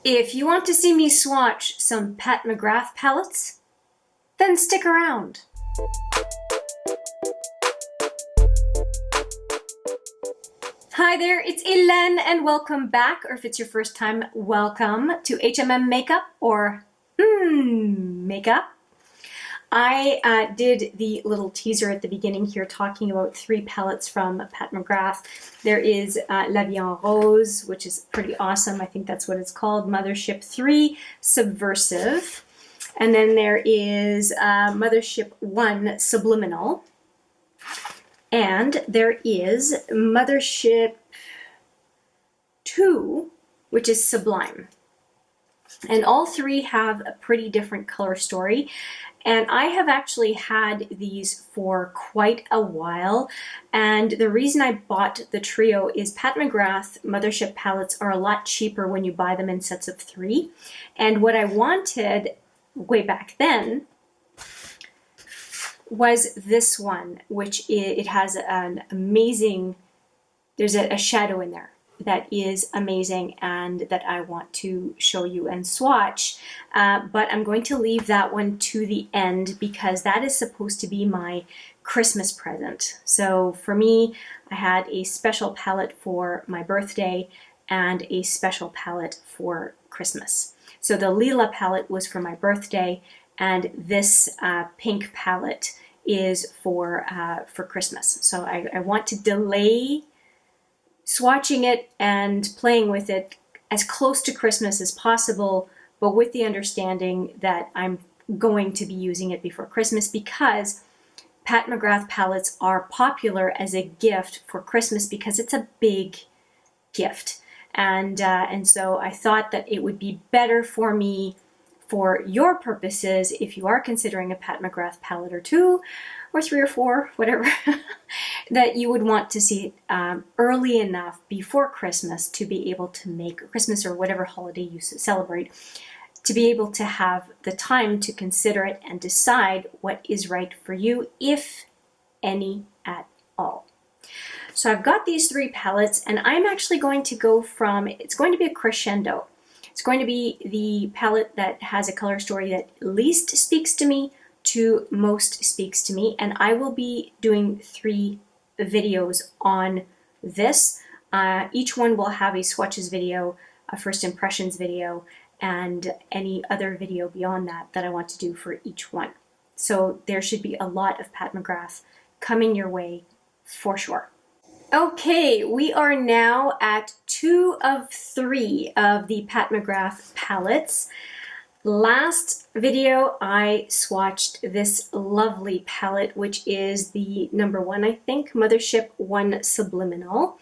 If you want to see me swatch some Pat McGrath palettes, then stick around. Hi there, it's Hélène and welcome back, or if it's your first time, welcome to HMM Makeup or Makeup. I did the little teaser at the beginning here talking about 3 palettes from Pat McGrath. There is La Vie en Rose, which is pretty awesome. I think that's what it's called. Mothership III Subversive. And then there is Mothership I Subliminal. And there is Mothership II, which is Sublime. And all 3 have a pretty different color story. And I have actually had these for quite a while. And the reason I bought the trio is Pat McGrath Mothership palettes are a lot cheaper when you buy them in sets of 3. And what I wanted way back then was this one, which it has an amazing, there's a shadow in there that is amazing and that I want to show you and swatch, but I'm going to leave that one to the end because that is supposed to be my Christmas present. So for me, I had a special palette for my birthday and a special palette for Christmas. So the Lila palette was for my birthday, and this pink palette is for Christmas. So I want to delay swatching it and playing with it as close to Christmas as possible, but with the understanding that I'm going to be using it before Christmas because Pat McGrath palettes are popular as a gift for Christmas because it's a big gift. And so I thought that it would be better for me, for your purposes, if you are considering a Pat McGrath palette or 2 or 3 or 4, whatever, that you would want to see it early enough before Christmas to be able to make Christmas or whatever holiday you celebrate, to be able to have the time to consider it and decide what is right for you, if any at all. So I've got these 3 palettes, and I'm actually going to go from, it's going to be a crescendo. It's going to be the palette that has a color story that least speaks to me to most speaks to me, and I will be doing 3 videos on this. Each one will have a swatches video, a first impressions video, and any other video beyond that that I want to do for each one. So there should be a lot of Pat McGrath coming your way for sure. Okay, we are now at 2 of 3 of the Pat McGrath palettes. Last video I swatched this lovely palette, which is the number 1, I think, Mothership I Subliminal,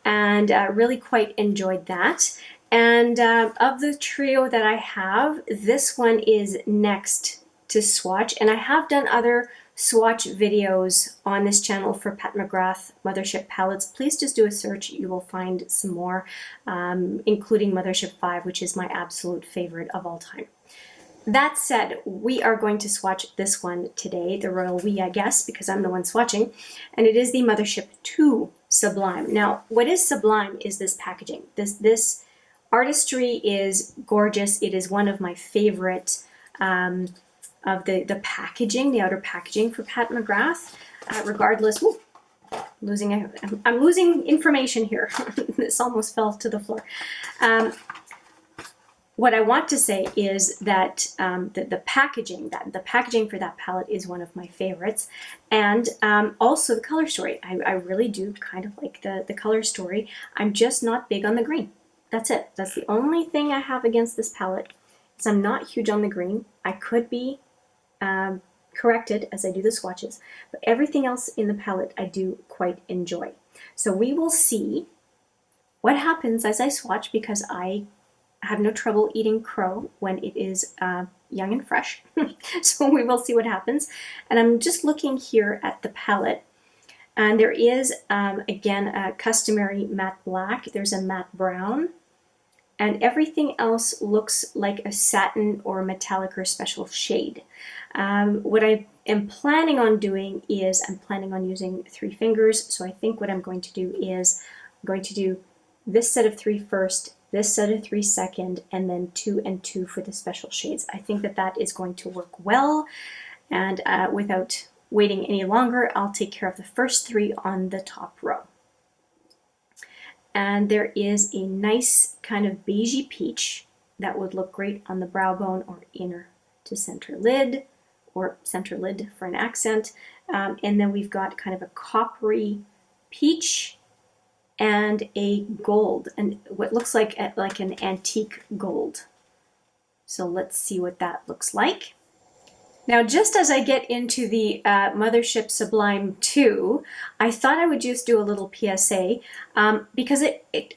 and really quite enjoyed that. And of the trio that I have, this one is next to swatch, and I have done other swatch videos on this channel for Pat McGrath Mothership palettes. Please just do a search, you will find some more, including Mothership V, which is my absolute favorite of all time. That said, we are going to swatch this one today, the royal we, I guess, because I'm the one swatching, and it is the Mothership II Sublime. Now, what is sublime is this packaging. This artistry is gorgeous. It is one of my favorite of the packaging, the outer packaging for Pat McGrath. Regardless, whoop, I'm losing information here. This almost fell to the floor. What I want to say is that the packaging for that palette is one of my favorites, and also the color story. I really do kind of like the color story. I'm just not big on the green. That's it. That's the only thing I have against this palette, is I'm not huge on the green. I could be corrected as I do the swatches, but everything else in the palette I do quite enjoy. So we will see what happens as I swatch, because I have no trouble eating crow when it is young and fresh. So we will see what happens. And I'm just looking here at the palette, and there is again a customary matte black, there's a matte brown, and everything else looks like a satin or metallic or special shade. What I am planning on doing is I'm planning on using 3 fingers, so I think what I'm going to do is I'm going to do this set of 3 first, this set of 3 second, and then 2 and 2 for the special shades. I think that that is going to work well, and without waiting any longer, I'll take care of the first 3 on the top row. And there is a nice kind of beigey peach that would look great on the brow bone or inner to center lid, or center lid for an accent. And then we've got kind of a coppery peach and a gold, and what looks like an antique gold. So let's see what that looks like. Now, just as I get into the Mothership Sublime 2, I thought I would just do a little PSA because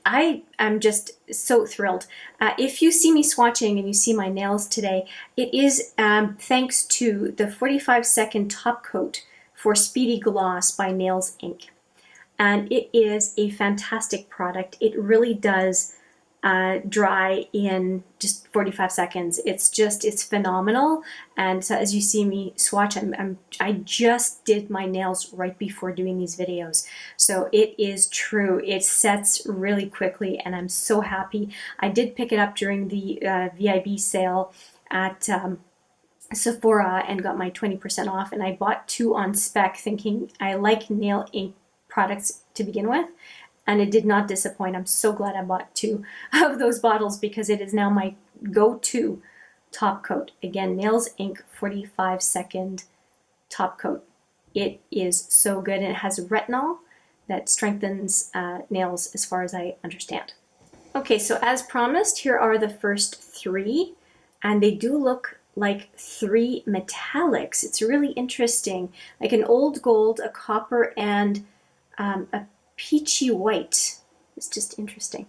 I am just so thrilled. If you see me swatching and you see my nails today, it is thanks to the 45-second top coat for Speedy Gloss by Nails Inc. And it is a fantastic product. It really does dry in just 45 seconds. It's phenomenal. And so as you see me swatch, I just did my nails right before doing these videos. So it is true. It sets really quickly, and I'm so happy. I did pick it up during the VIB sale at Sephora and got my 20% off, and I bought 2 on spec thinking I like nail ink products to begin with. And it did not disappoint. I'm so glad I bought 2 of those bottles because it is now my go-to top coat. Again, Nails Inc. 45-second top coat. It is so good, and it has retinol that strengthens nails as far as I understand. Okay, so as promised, here are the first 3, and they do look like 3 metallics. It's really interesting, like an old gold, a copper, and a peachy white. It's just interesting.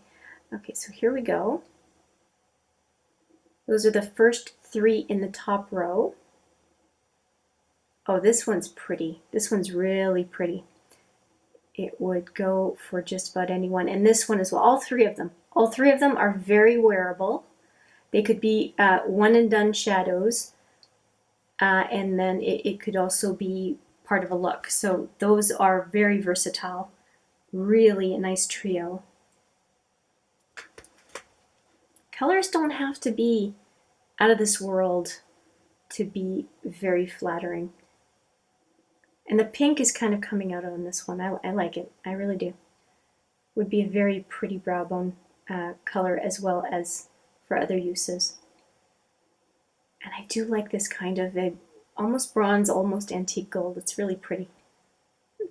Okay, so here we go. Those are the first 3 in the top row. Oh, this one's pretty. This one's really pretty. It would go for just about anyone. And this one as well. All 3 of them. All 3 of them are very wearable. They could be one and done shadows. And then it could also be part of a look. So those are very versatile. Really a nice trio. Colors don't have to be out of this world to be very flattering. And the pink is kind of coming out on this one. I like it. I really do. Would be a very pretty brow bone color as well as for other uses. And I do like this kind of a almost bronze, almost antique gold. It's really pretty.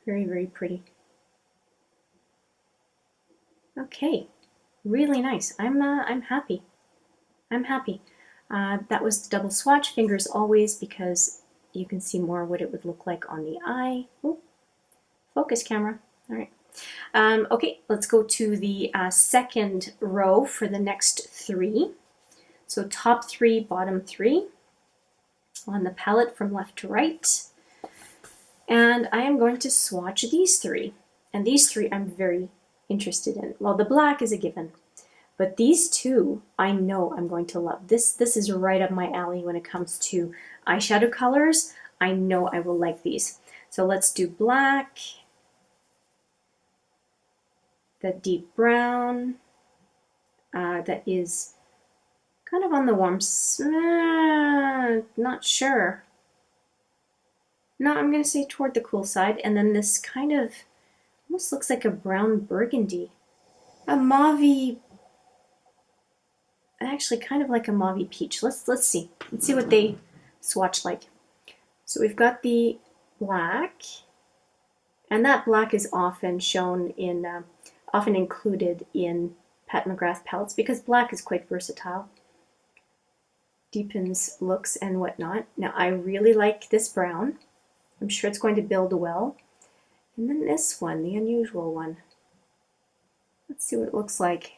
Very, very pretty. Okay, really nice. I'm happy. I'm happy. That was the double swatch, fingers always, because you can see more what it would look like on the eye. Ooh, focus camera. All right. Okay, let's go to the second row for the next 3. So top 3, bottom 3 on the palette from left to right. And I am going to swatch these 3. And these 3 I'm very interested in. Well, the black is a given, but these 2 I know I'm going to love. This is right up my alley when it comes to eyeshadow colors. I know I will like these. So let's do black, the deep brown, that is kind of on the warm not sure. No, I'm going to say toward the cool side, and then this kind of almost looks like a brown burgundy. A mauve, actually kind of like a mauve peach. Let's see. Let's see what they swatch like. So we've got the black, and that black is often shown in, often included in Pat McGrath palettes because black is quite versatile. Deepens looks and whatnot. Now I really like this brown. I'm sure it's going to build well. And then this one, the unusual one. Let's see what it looks like.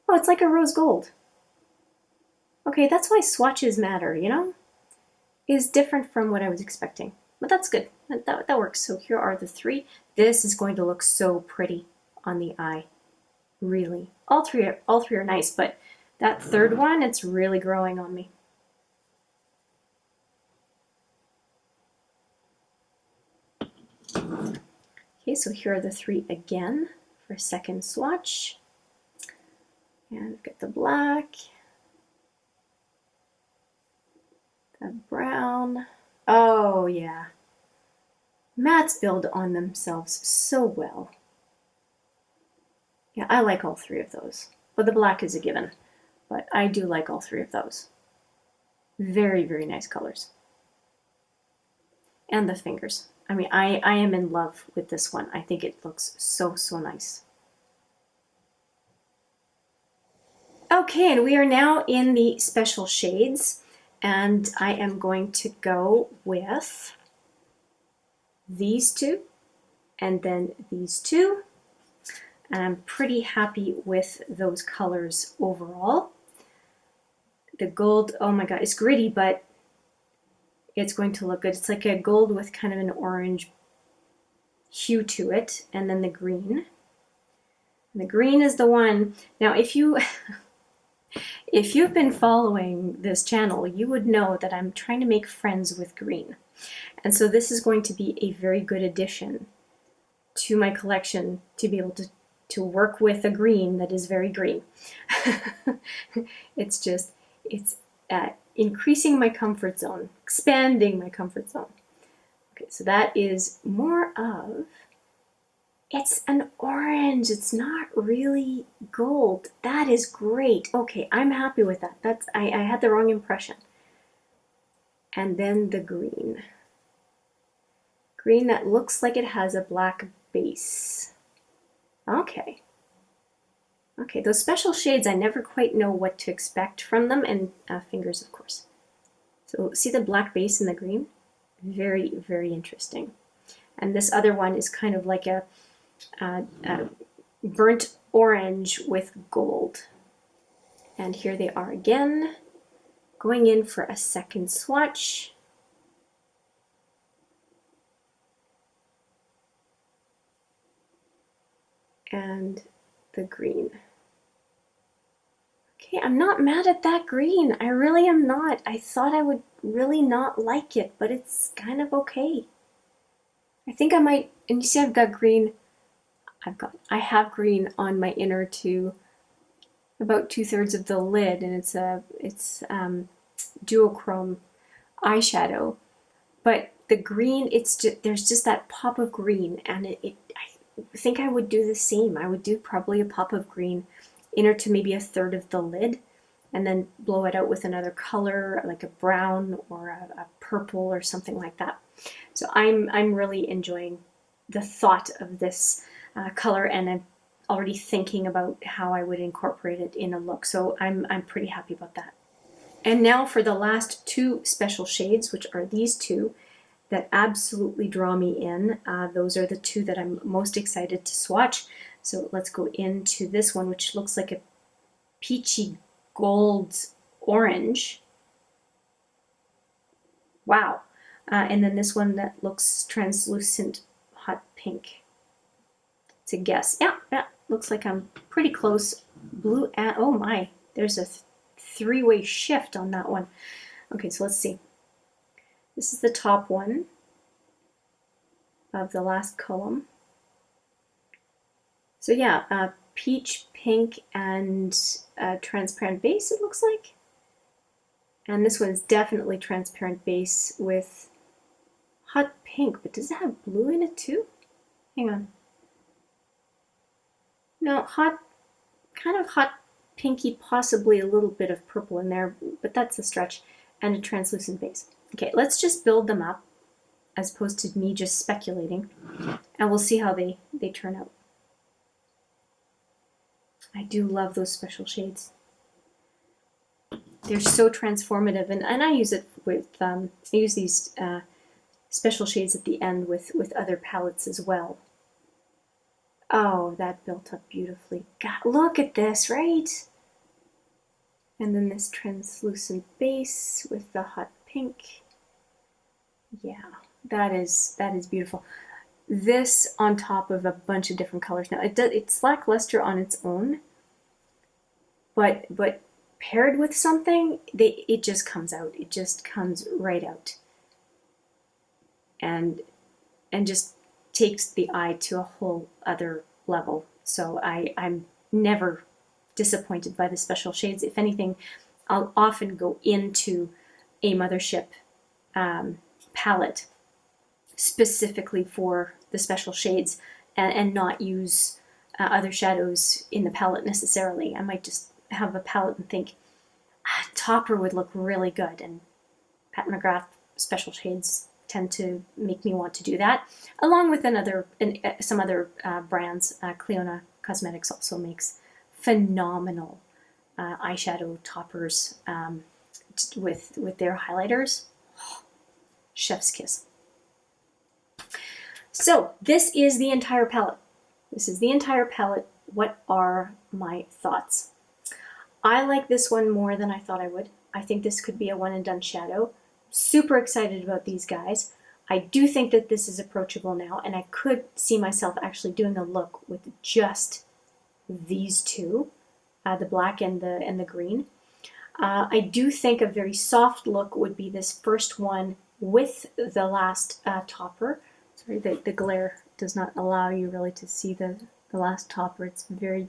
Oh, it's like a rose gold. Okay, that's why swatches matter, you know? Is different from what I was expecting. But that's good. That works. So here are the 3. This is going to look so pretty on the eye. Really. All three are nice, but that third one, it's really growing on me. Okay, so here are the 3 again for a second swatch. And we've got the black, the brown. Oh yeah. Mats build on themselves so well. Yeah, I like all three of those. But the black is a given. But I do like all three of those. Very, very nice colors. And the fingers. I mean, I am in love with this one. I think it looks so, so nice. Okay, and we are now in the special shades. And I am going to go with these two, and then these two. And I'm pretty happy with those colors overall. The gold, oh my god, it's gritty, but it's going to look good. It's like a gold with kind of an orange hue to it, and then the green. And the green is the one. Now, if you've been following this channel, you would know that I'm trying to make friends with green. And so this is going to be a very good addition to my collection to be able to work with a green that is very green. It's increasing my comfort zone, expanding my comfort zone. Okay, so that is more of, it's an orange, it's not really gold. That is great. Okay, I'm happy with that. I had the wrong impression. And then the green. Green that looks like it has a black base. Okay. Okay, those special shades, I never quite know what to expect from them, and fingers, of course. So see the black base in the green? Very, very interesting. And this other one is kind of like a burnt orange with gold. And here they are again, going in for a second swatch. And the green. Okay, I'm not mad at that green. I really am not. I thought I would really not like it, but it's kind of okay. I think I might, and you see I've got green, I have green on my inner to about 2/3 of the lid, and it's duochrome eyeshadow. But the green, there's just that pop of green, and I think I would do the same. I would do probably a pop of green inner to maybe 1/3 of the lid, and then blow it out with another color, like a brown or a purple or something like that. So I'm really enjoying the thought of this color, and I'm already thinking about how I would incorporate it in a look. So I'm pretty happy about that. And now for the last two special shades, which are these two that absolutely draw me in. Those are the two that I'm most excited to swatch. So let's go into this one, which looks like a peachy gold orange. Wow. And then this one that looks translucent hot pink. It's a guess. Yeah, looks like I'm pretty close. Blue and, oh my, there's a three-way shift on that one. Okay, so let's see. This is the top one of the last column. So yeah, peach, pink, and transparent base, it looks like. And this one is definitely transparent base with hot pink, but does it have blue in it too? Hang on. No, kind of hot pinky, possibly a little bit of purple in there, but that's a stretch, and a translucent base. Okay, let's just build them up as opposed to me just speculating, and we'll see how they turn out. I do love those special shades. They're so transformative, and I use it with, I use these special shades at the end with other palettes as well. Oh, that built up beautifully. God, look at this, right? And then this translucent base with the hot pink. Yeah, that is beautiful. This on top of a bunch of different colors. Now it's lackluster on its own, but paired with something, it just comes out. It just comes right out, and just takes the eye to a whole other level. So I'm never disappointed by the special shades. If anything, I'll often go into a Mothership palette specifically for the special shades and not use other shadows in the palette necessarily. I might just have a palette and think, topper would look really good, and Pat McGrath special shades tend to make me want to do that, along with some other brands. Cleona Cosmetics also makes phenomenal eyeshadow toppers with their highlighters. Chef's kiss. So this is the entire palette. This is the entire palette. What are my thoughts? I like this one more than I thought I would. I think this could be a one and done shadow. Super excited about these guys. I do think that this is approachable now, and I could see myself actually doing a look with just these two, the black and the green. I do think a very soft look would be this first one with the last topper. Sorry, the glare does not allow you really to see the last topper. It's very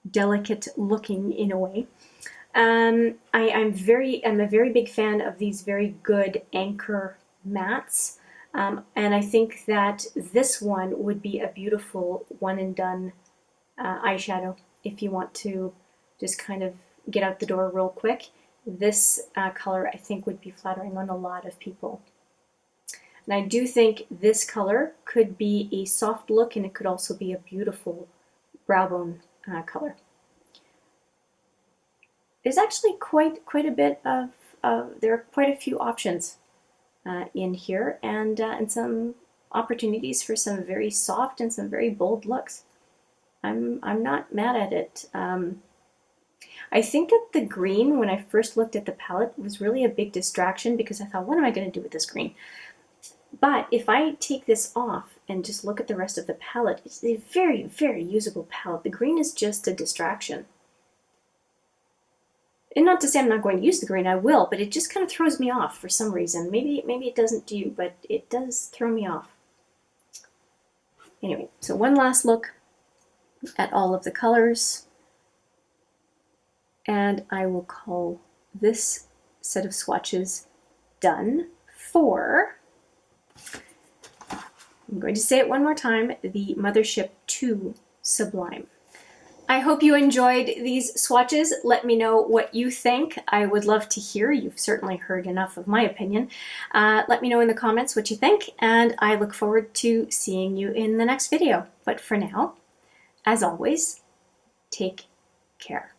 delicate looking in a way. I'm a very big fan of these very good anchor mattes, and I think that this one would be a beautiful one and done eyeshadow if you want to just kind of get out the door real quick. This color I think would be flattering on a lot of people. And I do think this color could be a soft look, and it could also be a beautiful brow bone color. There's actually quite a bit of there are quite a few options in here, and some opportunities for some very soft and some very bold looks. I'm not mad at it. I think that the green, when I first looked at the palette, was really a big distraction because I thought, what am I going to do with this green? But if I take this off and just look at the rest of the palette, it's a very, very usable palette. The green is just a distraction. And not to say I'm not going to use the green, I will, but it just kind of throws me off for some reason. Maybe it doesn't do you, but it does throw me off. Anyway, so one last look at all of the colors, and I will call this set of swatches done for, I'm going to say it one more time, the Mothership II Sublime. I hope you enjoyed these swatches. Let me know what you think. I would love to hear. You've certainly heard enough of my opinion. Let me know in the comments what you think, and I look forward to seeing you in the next video. But for now, as always, take care.